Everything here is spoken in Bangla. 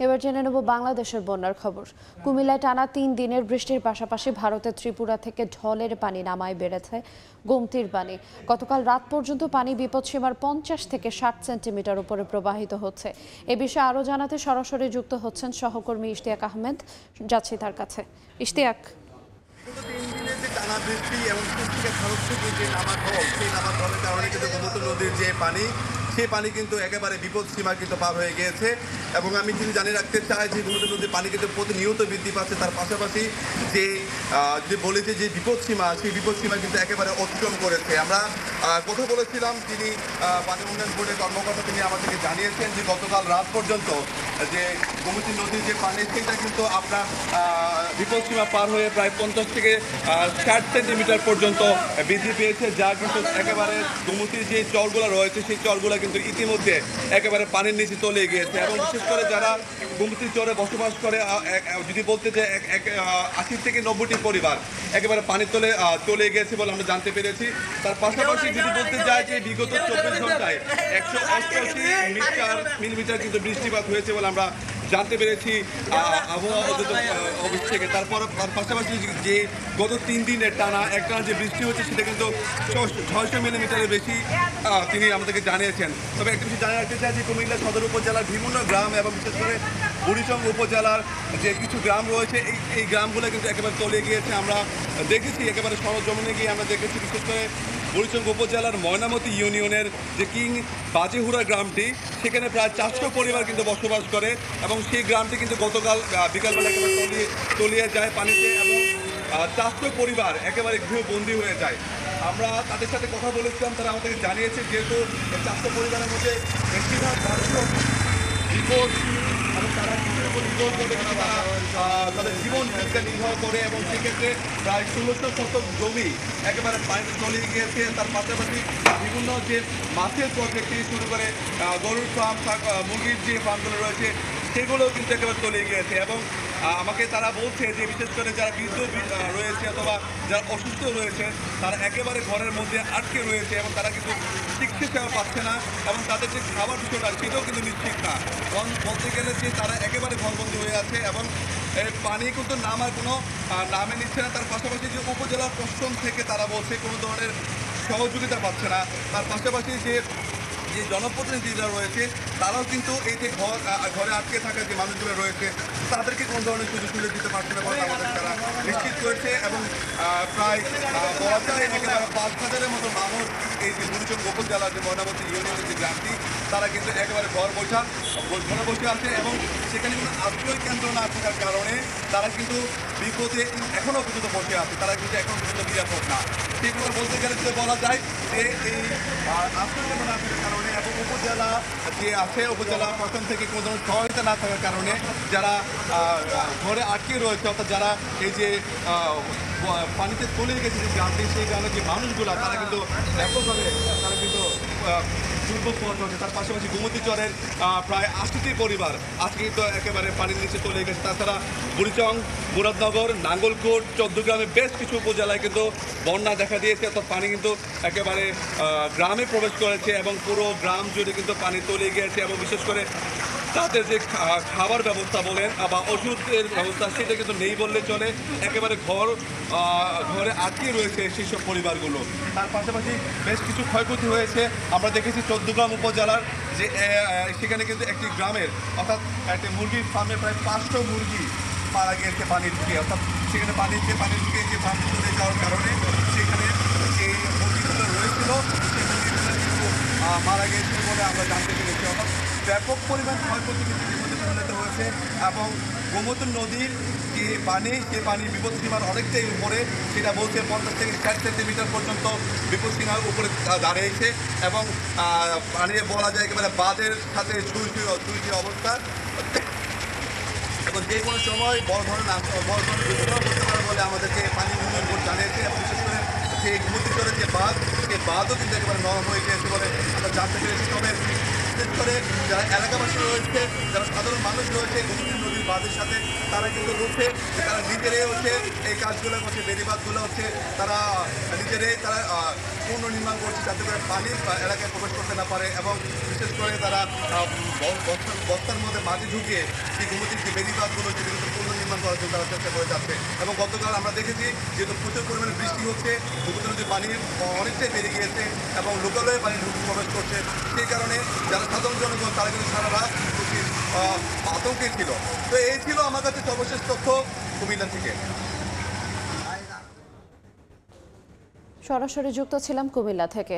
এবার জেনে নেব বাংলাদেশের বন্যার খবর। কুমিল্লায় টানা 3 দিনের বৃষ্টির পাশাপাশি ভারতের ত্রিপুরা থেকে ঢলের পানি নামায় বেড়েছে গোমতীর পানি। গতকাল রাত পর্যন্ত পানি বিপদসীমার 50 থেকে 60 সেন্টিমিটার উপরে প্রবাহিত হচ্ছে। এ বিষয়ে আরও জানাতে সরাসরি যুক্ত হচ্ছেন সহকর্মী ইশতিয়াক আহমেদ। যাচ্ছি তার কাছে। ইশতিয়াক, টানা বৃষ্টি এবং ভারত থেকে যে নামা ঢল, সেই নামা ঢলের কারণে কিন্তু গোমতী নদীর যে পানি, সেই পানি কিন্তু একেবারে বিপদ সীমা কিন্তু পার হয়ে গিয়েছে। এবং আমি যদি জানিয়ে রাখতে চাই যে গোমতী নদীর পানি কিন্তু প্রতিনিয়ত বৃদ্ধি পাচ্ছে। তার পাশাপাশি যে যদি বলি যে বিপদ সীমা, সেই বিপদ সীমা কিন্তু একেবারে অতিক্রম করেছে। আমরা কথা বলেছিলাম, তিনি পানি উন্নয়ন বোর্ডের কর্মকর্তা, তিনি আমাদেরকে জানিয়েছেন যে গতকাল রাত পর্যন্ত যে গোমতী নদীর যে পানি, সেটা কিন্তু আপনার বিপদ সীমা পার হয়ে প্রায় 50 থেকে 60 সেন্টিমিটার পর্যন্ত বৃদ্ধি পেয়েছে, যা কিন্তু একেবারে গোমতীর যে চরগুলো রয়েছে, সেই চরগুলো কিন্তু ইতিমধ্যে একেবারে পানির নিচে চলে গিয়েছে। এবং বিশেষ করে যারা গোমতীর চরে বসবাস করে, যদি বলতে যে 80 থেকে 90টি পরিবার একেবারে পানির তলে চলে গিয়েছে বলে আমরা জানতে পেরেছি। তার পাশাপাশি যদি বলতে যায় যে বিগত 24 ঘন্টায় 188 মিলিমিটার কিন্তু বৃষ্টিপাত হয়েছে বলে আমরা জানতে পেরেছি আবহাওয়া অফিস থেকে। তার পাশাপাশি যে গত 3 দিনের একটানা যে বৃষ্টি হচ্ছে, সেটা কিন্তু 600 মিলিমিটারের বেশি তিনি আমাদেরকে জানিয়েছেন। তবে একটা কিছু জানিয়ে রাখতে চাই যে কুমিল্লা সদর উপজেলার বিভিন্ন গ্রাম এবং বিশেষ করে বুড়িচং উপজেলার যে কিছু গ্রাম রয়েছে, এই গ্রামগুলো কিন্তু একেবারে তলিয়ে গিয়েছে। আমরা দেখেছি একেবারে সরজমিনে গিয়ে আমরা দেখেছি, বিশেষ করে বুড়িচং উপজেলার ময়নামতি ইউনিয়নের যে কিং বাজেহুড়া গ্রামটি, সেখানে প্রায় 400 পরিবার কিন্তু বসবাস করে এবং সেই গ্রামটি কিন্তু গতকাল বিকালবেলা একেবারে তলিয়ে যায় পানিতে এবং 400 পরিবার একেবারে গৃহবন্দী হয়ে যায়। আমরা তাদের সাথে কথা বলেছিলাম, তারা আমাদেরকে জানিয়েছে যেহেতু 400 পরিবারের মধ্যে বেশিরভাগ বিপদশীল এবং তারা নিজের উপর নির্ভর করে, তাদের জীবন জীবিকা নির্ভর করে এবং সেক্ষেত্রে প্রায় 1600 শতক জমি একেবারে পানিতে তলিয়ে গিয়েছে। তার পাশাপাশি বিভিন্ন যে মাছের প্রজেক্ট থেকে শুরু করে গরুর ফার্ম, মুরগির যে ফার্মগুলো রয়েছে, সেগুলোও কিন্তু একেবারে তলিয়ে গিয়েছে। এবং আমাকে তারা বলছে যে বিশেষ করে যারা বৃদ্ধ রয়েছে অথবা যারা অসুস্থ রয়েছে, তারা একেবারে ঘরের মধ্যে আটকে রয়েছে এবং তারা কিন্তু চিকিৎসা পাচ্ছে না এবং তাদের যে খাবার বিষয়টা, সেটাও কিন্তু নিশ্চিত না। বলতে গেলে যে তারা একেবারে ঘরবন্দি হয়ে আছে এবং পানি কিন্তু নামার কোনো নামে নিচ্ছে না। তার পাশাপাশি যে উপজেলা প্রশাসন থেকে তারা বলছে কোনো ধরনের সহযোগিতা পাচ্ছে না। তার পাশাপাশি যে জনপ্রতিনিধিরা রয়েছে, তারাও কিন্তু এই যে ঘরে আটকে থাকা যে মানুষগুলো রয়েছে, তাদেরকে কোনো ধরনের সুযোগ সুবিধা দিতে পারছে না বলে আমাদের তারা নিশ্চিত করেছে। এবং প্রায় বলা যায় একেবারে 5000-এর মতো মানুষ এই যে বুড়িচং উপজেলার যে ময়নামতি ইউনিয়নের যে গ্রামটি, তারা কিন্তু একেবারে ঘরে বসে আছে এবং সেখানে কোনো আশ্রয় কেন্দ্র না থাকার কারণে তারা কিন্তু বিপদে এখনও পর্যন্ত বসে আছে। তারা কিন্তু এখনও পর্যন্ত নিরাপদ না। সেগুলো বলতে গেলে যদি বলা যায় যে এই আশ্রয় কেন্দ্র না থাকার কারণে এবং উপজেলা যে আছে, উপজেলা প্রশাসন থেকে কোনো ধরনের সহায়তা না থাকার কারণে যারা ঘরে আটকে রয়েছে, অর্থাৎ যারা এই যে পানিতে চলে গেছে যে গ্রামটি, সেই গ্রামের যে মানুষগুলো, তারা কিন্তু ব্যাপকভাবে তারা কিন্তু দুর্ভোগ পোহাতে হচ্ছে। তার পাশাপাশি গোমতী চরের প্রায় 80টি পরিবার আজকে কিন্তু একেবারে পানির নিচে চলে গেছে। তাছাড়া বুড়িচং, মুরাদনগর, নাঙ্গলকোট, চৌদ্দগ্রামে বেশ কিছু উপজেলায় কিন্তু বন্যা দেখা দিয়েছে, অর্থাৎ পানি কিন্তু একেবারে গ্রামে প্রবেশ করেছে এবং পুরো গ্রাম জুড়ে কিন্তু পানি তলিয়ে গিয়েছে। এবং বিশেষ করে তাদের যে খাবার ব্যবস্থা বলেন বা ওষুধের ব্যবস্থা, সেটা কিন্তু নেই বললে চলে। একেবারে ঘরে আটকে রয়েছে সেই সব পরিবারগুলো। তার পাশাপাশি বেশ কিছু ক্ষয়ক্ষতি হয়েছে। আমরা দেখেছি চৌদ্দগ্রাম উপজেলার যে সেখানে কিন্তু একটি গ্রামের, অর্থাৎ একটি মুরগির ফার্মে প্রায় 500 মুরগি মারা গিয়েছে পানির দিকে, অর্থাৎ সেখানে পানির দিকে যে পানি চলে যাওয়ার কারণে সেখানে যে মুরগিগুলো রয়েছিল, সেই মুরগিগুলো কিন্তু মারা গিয়েছিল বলে আমরা জানতে পেরেছি। অর্থাৎ ব্যাপক পরিমাণ ক্ষয়ক্ষতি কিন্তু পরিণত হয়েছে এবং গোমতী নদীর যে পানি, সে পানি বিপদসীমার অনেকটাই উপরে, সেটা বলছে 50 থেকে 60 সেন্টিমিটার পর্যন্ত বিপদসীমার উপরে দাঁড়িয়েছে এবং পানি বলা যায় একেবারে বাঁধের সাথে ছুঁই অবস্থা এবং যে কোনো সময় বড় ধরনের দুর্ঘটনা করতে পারে বলে আমাদেরকে পানি উন্নয়ন বোর্ড জানিয়েছে। এবং বিশেষ করে যে গোমতী চরের যে বাঁধ, সেই বাঁধও কিন্তু একেবারে নরম হয়ে গিয়েছে বলে আমরা জানতে পেরেছি। তবে বিশেষ করে যারা এলাকাবাসী রয়েছে, যারা সাধারণ মানুষ রয়েছে, গোমতী নদীর বাঁধের সাথে তারা কিন্তু বলছে যে তারা নিজেরাই হচ্ছে এই কাজগুলো হচ্ছে বেড়িবাঁধগুলো হচ্ছে তারা নিজেরাই তারা পুনর্নির্মাণ করছে যাতে করে পানি এলাকায় প্রবেশ করতে না পারে এবং বিশেষ করে তারা বস্তার মধ্যে মাটি ঢুকিয়ে সেই গোমতীর যে বেড়িবাঁধগুলো সেগুলো পুনর্নির্মাণ করার জন্য তারা চেষ্টা করে যাচ্ছে এবং গতকাল আমরা দেখেছি যেহেতু প্রচুর পরিমাণে বৃষ্টি হচ্ছে গোমতী নদীর পানি অনেকটাই বেড়ে গিয়েছে এবং লোকালয়ে পানি প্রবেশ করছে সেই কারণে যারা সাধারণ জনগণ তারা কিন্তু সারা রাত আতঙ্কে ছিল। তো এই ছিল আমার কাছে সর্বশেষ তথ্য কুমিল্লা থেকে। সরাসরি যুক্ত ছিলাম কুমিল্লা থেকে।